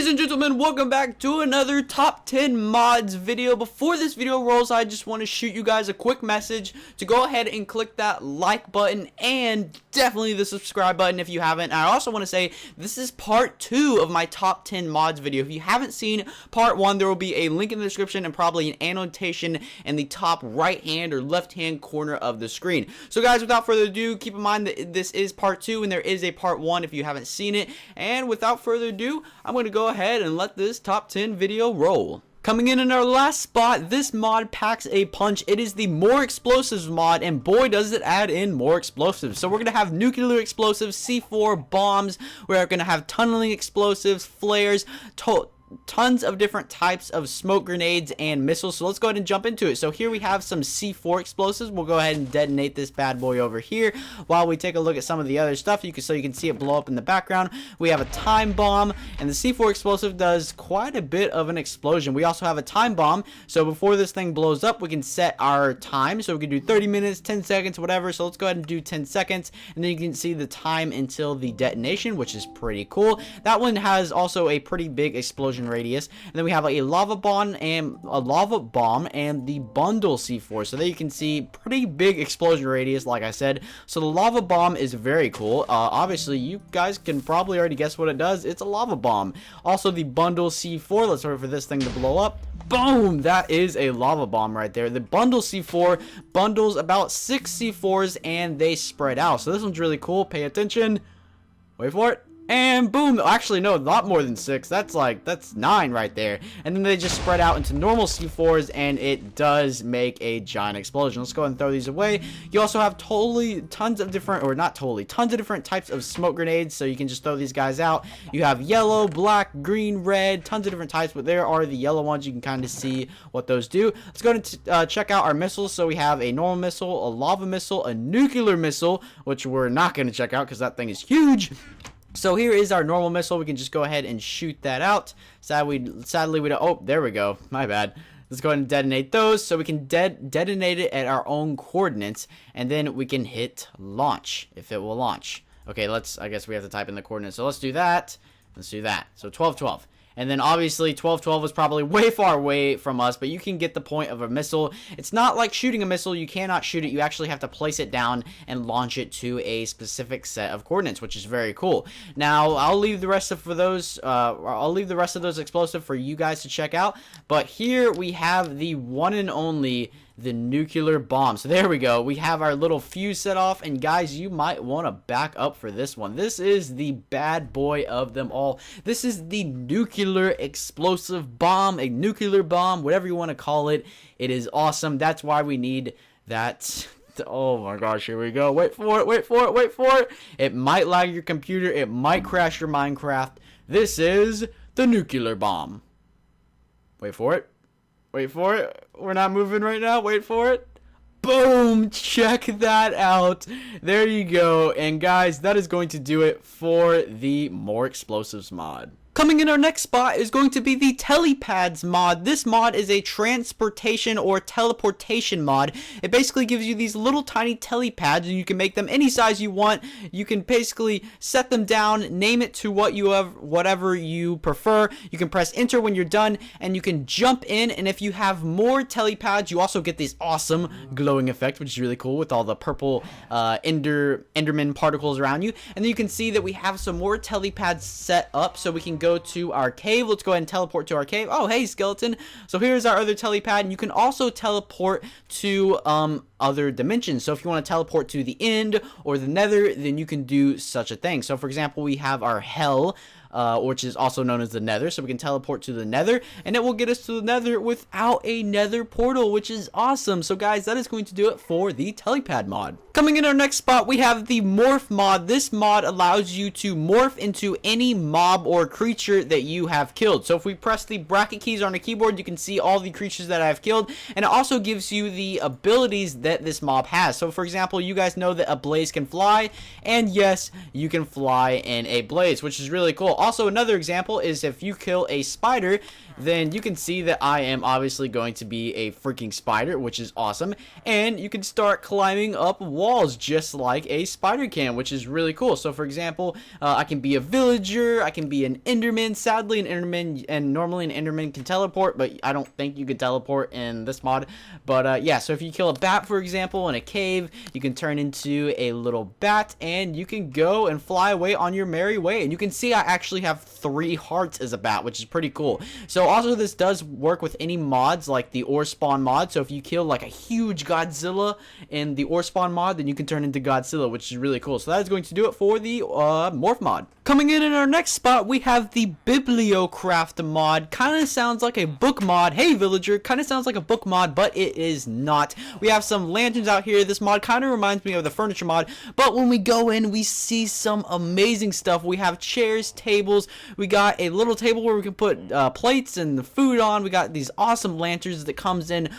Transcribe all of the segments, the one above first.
Ladies and gentlemen, welcome back to another top 10 mods video. Before this video rolls, I just want to shoot you guys a quick message to go ahead and click that like button and definitely the subscribe button if you haven't. And I also want to say this is part 2 of my top 10 mods video. If you haven't seen part 1, there will be a link in the description and probably an annotation in the top right hand or left hand corner of the screen. So guys, without further ado, keep in mind that this is part 2 and there is a part 1 if you haven't seen it. And without further ado, I'm going to go ahead and let this top 10 video roll. Coming in our last spot, this mod packs a punch. It is the More Explosives mod, and boy does it add in more explosives. So we're going to have nuclear explosives, C4, bombs, we're going to have tunneling explosives, flares, tons of different types of smoke grenades and missiles. So let's go ahead and jump into it. So here we have some C4 explosives. We'll go ahead and detonate this bad boy over here while we take a look at some of the other stuff. So you can see it blow up in the background. We have a time bomb, and the C4 explosive does quite a bit of an explosion. We also have a time bomb, so before this thing blows up, we can set our time. So we can do 30 minutes, 10 seconds, whatever. So let's go ahead and do 10 seconds, and then you can see the time until the detonation, which is pretty cool. That one has also a pretty big explosion radius. And then we have a lava bomb and the bundle C4. So there you can see pretty big explosion radius, like I said. So the lava bomb is very cool. Obviously you guys can probably already guess what it does. It's a lava bomb. Also the bundle C4, let's wait for this thing to blow up. Boom! That is a lava bomb right there. The bundle C4 bundles about 6 C4s and they spread out. So this one's really cool. Pay attention. Wait for it. And boom, actually no, not more than 6. That's 9 right there. And then they just spread out into normal C4s and it does make a giant explosion. Let's go ahead and throw these away. You also have tons of different types of smoke grenades, so you can just throw these guys out. You have yellow, black, green, red, tons of different types, but there are the yellow ones. You can kind of see what those do. Let's go ahead and check out our missiles. So we have a normal missile, a lava missile, a nuclear missile, which we're not going to check out because that thing is huge. So here is our normal missile. We can just go ahead and shoot that out. Sadly we don't. Oh, there we go. My bad. Let's go ahead and detonate those. So we can detonate it at our own coordinates, and then we can hit launch if it will launch. Okay, I guess we have to type in the coordinates. So let's do that. Let's do that. So 1212. And then obviously 1212 was probably way far away from us, but you can get the point of a missile. It's not like shooting a missile. You cannot shoot it. You actually have to place it down and launch it to a specific set of coordinates, which is very cool. Now, I'll leave the rest of those explosives for you guys to check out. But here we have the one and only the nuclear bomb. So there we go. We have our little fuse set off, and guys, you might want to back up for this one. This is the bad boy of them all. This is the nuclear explosive bomb, a nuclear bomb, whatever you want to call it. It is awesome. That's why we need that. Oh my gosh, here we go. Wait for it, wait for it, wait for it. It might lag your computer. It might crash your Minecraft. This is the nuclear bomb. Wait for it. Wait for it. We're not moving right now. Wait for it. Boom! Check that out. There you go. And guys, that is going to do it for the More Explosives mod. Coming in our next spot is going to be the Telepads mod. This mod is a transportation or teleportation mod. It basically gives you these little tiny telepads, and you can make them any size you want. You can basically set them down, name it to whatever you prefer. You can press enter when you're done, and you can jump in. And if you have more telepads, you also get this awesome glowing effect, which is really cool with all the purple Enderman particles around you. And then you can see that we have some more telepads set up, so we can go to our cave. Let's go ahead and teleport to our cave. Oh, hey, skeleton. So here's our other telepad, and you can also teleport to other dimensions. So if you want to teleport to the end or the nether, then you can do such a thing. So for example, we have our hell, which is also known as the nether. So we can teleport to the nether, and it will get us to the nether without a nether portal, which is awesome. So guys, that is going to do it for the telepad mod. Coming in our next spot, we have the Morph Mod. This mod allows you to morph into any mob or creature that you have killed. So if we press the bracket keys on the keyboard, you can see all the creatures that I have killed, and it also gives you the abilities that this mob has. So for example, you guys know that a blaze can fly, and yes, you can fly in a blaze, which is really cool. Also, another example is if you kill a spider, then you can see that I am obviously going to be a freaking spider, which is awesome. And you can start climbing up walls walls just like a spider can, which is really cool. So for example, I can be a villager, I can be an enderman. Sadly, an enderman, and normally an enderman can teleport, but I don't think you could teleport in this mod. But yeah, so if you kill a bat, for example, in a cave, you can turn into a little bat and you can go and fly away on your merry way. And you can see I actually have 3 hearts as a bat, which is pretty cool. So also this does work with any mods like the Orespawn mod. So if you kill like a huge Godzilla in the Orespawn mod, then you can turn into Godzilla, which is really cool. So that is going to do it for the Morph mod. Coming in our next spot, we have the Bibliocraft mod. Kind of sounds like a book mod. Hey villager, kind of sounds like a book mod, but it is not. We have some lanterns out here. This mod kind of reminds me of the furniture mod, but when we go in, we see some amazing stuff. We have chairs, tables. We got a little table where we can put plates and food on. We got these awesome lanterns that comes in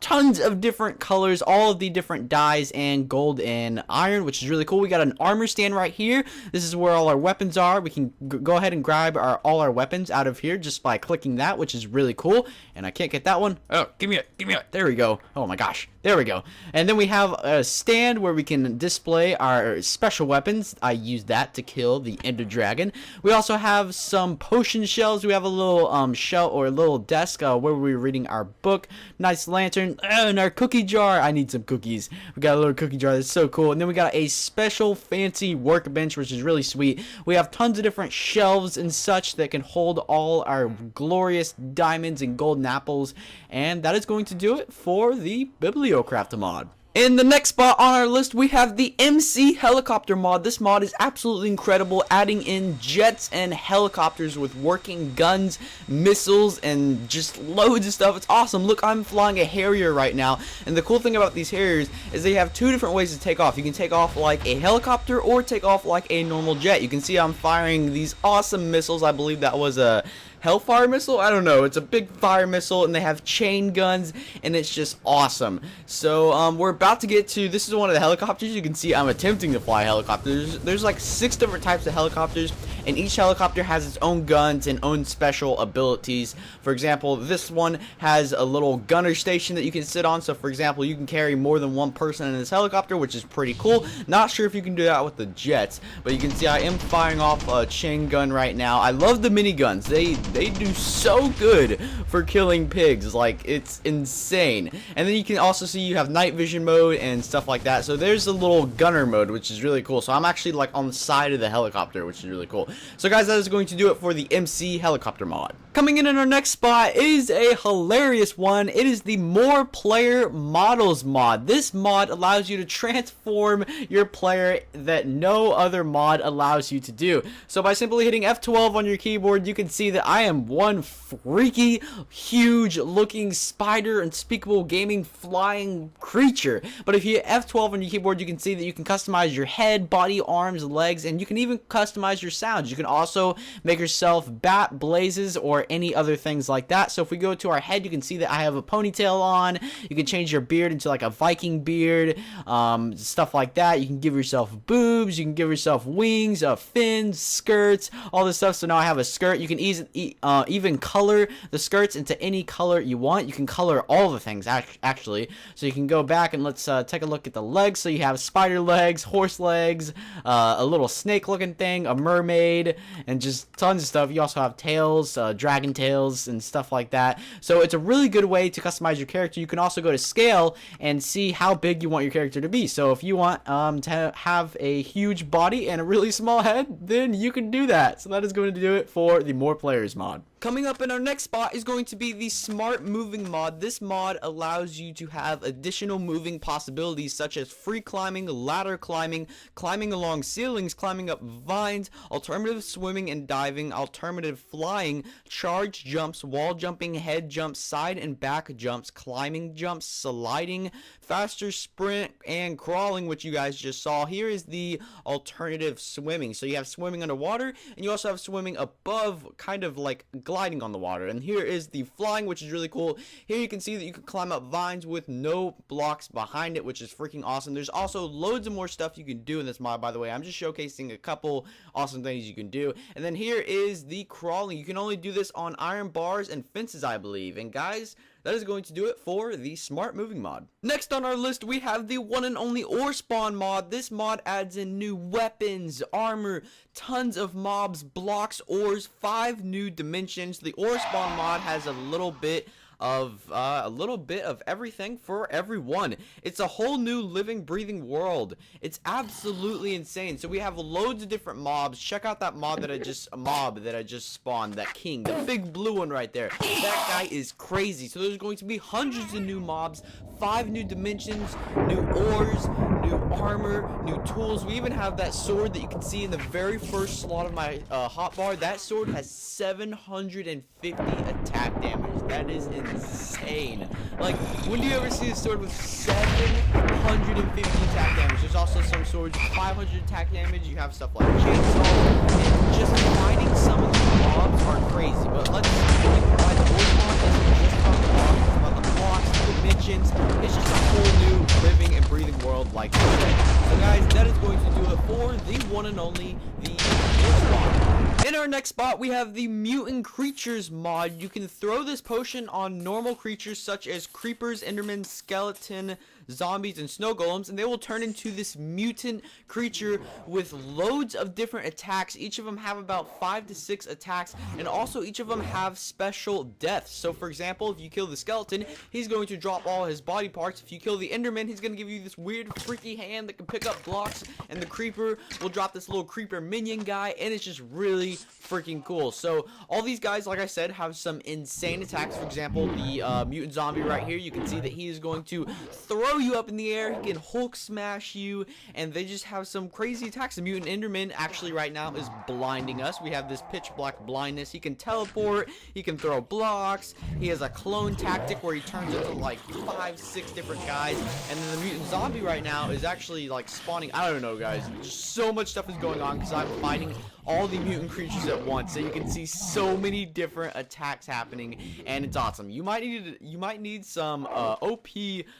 tons of different colors, all of the different dyes, and gold and iron, which is really cool. We got an armor stand right here. This is where all our weapons are. We can go ahead and grab all our weapons out of here just by clicking that, which is really cool. And I can't get that one. Oh, give me it. There we go. Oh my gosh. There we go. And then we have a stand where we can display our special weapons. I use that to kill the Ender Dragon. We also have some potion shelves. We have a little shelf or a little desk where we're reading our book. Nice lantern. And our cookie jar. I need some cookies. We got a little cookie jar. That's so cool. And then we got a special fancy workbench, which is really sweet. We have tons of different shelves and such that can hold all our glorious diamonds and golden apples. And that is going to do it for the Bibliocraft mod. In the next spot on our list, we have the MC Helicopter mod. This mod is absolutely incredible, adding in jets and helicopters with working guns, missiles, and just loads of stuff. It's awesome. Look, I'm flying a Harrier right now, and the cool thing about these Harriers is they have 2 different ways to take off. You can take off like a helicopter or take off like a normal jet. You can see I'm firing these awesome missiles. I believe that was a Hellfire missile? I don't know. It's a big fire missile, and they have chain guns, and it's just awesome. So we're about to get to, this is one of the helicopters. You can see I'm attempting to fly helicopters. There's like 6 different types of helicopters, and each helicopter has its own guns and own special abilities. For example, this one has a little gunner station that you can sit on. So for example, you can carry more than 1 person in this helicopter, which is pretty cool. Not sure if you can do that with the jets, but you can see I am firing off a chain gun right now. I love the miniguns. They do so good for killing pigs. Like, it's insane. And then you can also see you have night vision mode and stuff like that. So there's a little gunner mode, which is really cool. So I'm actually like on the side of the helicopter, which is really cool. So guys, that is going to do it for the MC Helicopter mod. Coming in our next spot is a hilarious one. It is the More Player Models mod. This mod allows you to transform your player that no other mod allows you to do. So by simply hitting F12 on your keyboard, you can see that I am one freaky, huge looking spider, unspeakable gaming flying creature. But if you hit F12 on your keyboard, you can see that you can customize your head, body, arms, legs, and you can even customize your sounds. You can also make yourself bat, blazes, or any other things like that. So if we go to our head, you can see that I have a ponytail on. You can change your beard into like a Viking beard, stuff like that. You can give yourself boobs, you can give yourself wings, fins, skirts, all this stuff. So now I have a skirt. You can even color the skirts into any color you want. You can color all the things actually. So you can go back and let's take a look at the legs. So you have spider legs, horse legs, a little snake looking thing, a mermaid, and just tons of stuff. You also have tails, dragon tails, and stuff like that. So it's a really good way to customize your character. You can also go to scale and see how big you want your character to be. So if you want to have a huge body and a really small head, then you can do that. So that is going to do it for the More Players mod. Coming up in our next spot is going to be the Smart Moving mod. This mod allows you to have additional moving possibilities such as free climbing, ladder climbing, climbing along ceilings, climbing up vines, alternative swimming and diving, alternative flying, charge jumps, wall jumping, head jumps, side and back jumps, climbing jumps, sliding, faster sprint, and crawling, which you guys just saw. Here is the alternative swimming. So you have swimming underwater, and you also have swimming above, kind of like gliding on the water. And here is the flying, which is really cool. Here you can see that you can climb up vines with no blocks behind it, which is freaking awesome. There's also loads of more stuff you can do in this mod, by the way. I'm just showcasing a couple awesome things you can do. And then here is the crawling. You can only do this on iron bars and fences, I believe. And guys, that is going to do it for the Smart Moving mod. Next on our list, we have the one and only Orespawn mod. This mod adds in new weapons, armor, tons of mobs, blocks, ores, 5 new dimensions. The Orespawn mod has a little bit of everything for everyone. It's a whole new living, breathing world. It's absolutely insane. So we have loads of different mobs. Check out that mob that I just spawned, that king, the big blue one right there. That guy is crazy. So there's going to be hundreds of new mobs, 5 new dimensions, new ores, new armor, new tools. We even have that sword that you can see in the very first slot of my hotbar. That sword has 750 attack damage. That is insane. Like, when do you ever see a sword with 750 attack damage? There's also some swords with 500 attack damage. You have stuff like chainsaw, and just fighting some of these mobs are crazy. But let's why the Orespawn isn't just about the mobs, it's about the blocks, the dimensions. It's just a whole new living and breathing world, like I said. So guys, that is going to do it for the one and only the Orespawn. In our next spot, we have the Mutant Creatures mod. You can throw this potion on normal creatures such as creepers, endermen, skeleton, zombies, and snow golems, and they will turn into this mutant creature with loads of different attacks. Each of them have about 5 to 6 attacks, and also each of them have special deaths. So for example, if you kill the skeleton, he's going to drop all his body parts. If you kill the enderman, he's going to give you this weird freaky hand that can pick up blocks, and the creeper will drop this little creeper minion guy, and it's just really freaking cool. So all these guys, like I said, have some insane attacks. For example, the mutant zombie right here, you can see that he is going to throw you up in the air. He can Hulk smash you, and they just have some crazy attacks. The mutant enderman actually right now is blinding us. We have this pitch black blindness. He can teleport, he can throw blocks, he has a clone tactic where he turns into like 5, 6 different guys, and then the mutant zombie right now is actually like spawning. I don't know, guys, just so much stuff is going on because I'm fighting all the mutant creatures at once, so you can see so many different attacks happening, and it's awesome. You might need some OP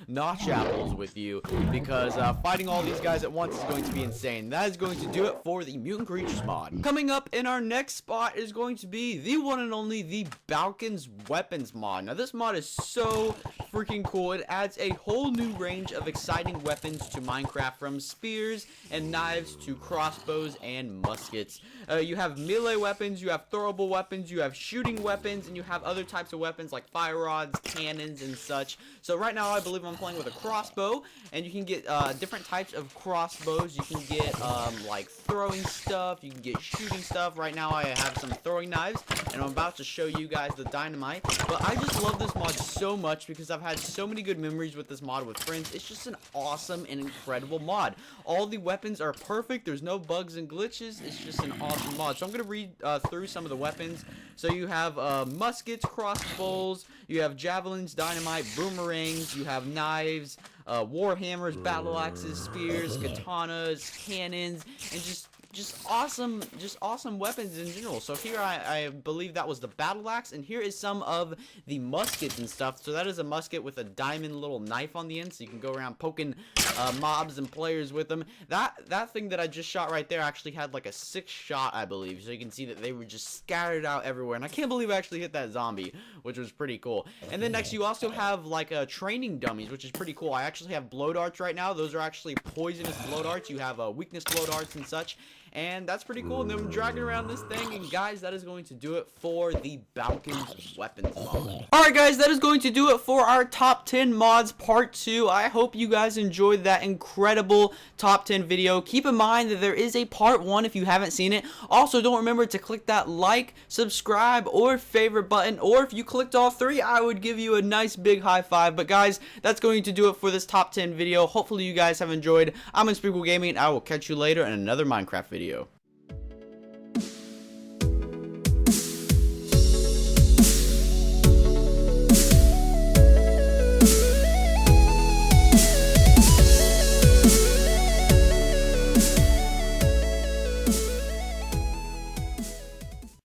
notch apples with you, because fighting all these guys at once is going to be insane. That is going to do it for the Mutant Creatures mod. Coming up in our next spot is going to be the one and only the BALKON'S weapons mod. Now this mod is so freaking cool. It adds a whole new range of exciting weapons to Minecraft, from spears and knives to crossbows and muskets. You have melee weapons, you have throwable weapons, you have shooting weapons, and you have other types of weapons like fire rods, cannons, and such. So right now I believe I'm playing with a crossbow, and you can get different types of crossbows. You can get like throwing stuff, you can get shooting stuff. Right now I have some throwing knives, and I'm about to show you guys the dynamite. But I just love this mod so much because I've had so many good memories with this mod with friends. It's just an awesome and incredible mod. All the weapons are perfect. There's no bugs and glitches. It's just an awesome mod. So I'm going to read through some of the weapons. So you have muskets, crossbows, you have javelins, dynamite, boomerangs, you have knives, war hammers, battle axes, spears, katanas, cannons, and just awesome weapons in general. So here I believe that was the battle axe, and here is some of the muskets and stuff. So that is a musket with a diamond little knife on the end, so you can go around poking mobs and players with them. That thing that I just shot right there actually had like a 6 shot, I believe, so you can see that they were just scattered out everywhere, and I can't believe I actually hit that zombie, which was pretty cool. And then next you also have like training dummies, which is pretty cool. I actually have blow darts right now. Those are actually poisonous blow darts. You have weakness blow darts and such, and that's pretty cool. And then I'm dragging around this thing, and guys, that is going to do it for the BALKON'S weapons mod. Alright guys, that is going to do it for our top 10 mods part 2. I hope you guys enjoyed that incredible top 10 video. Keep in mind that there is a part 1 if you haven't seen it. Also, don't remember to click that like, subscribe, or favorite button, or if you clicked all 3, I would give you a nice big high five. But guys, that's going to do it for this top 10 video. Hopefully you guys have enjoyed. I'm UnspeakableGaming, and I will catch you later in another Minecraft video.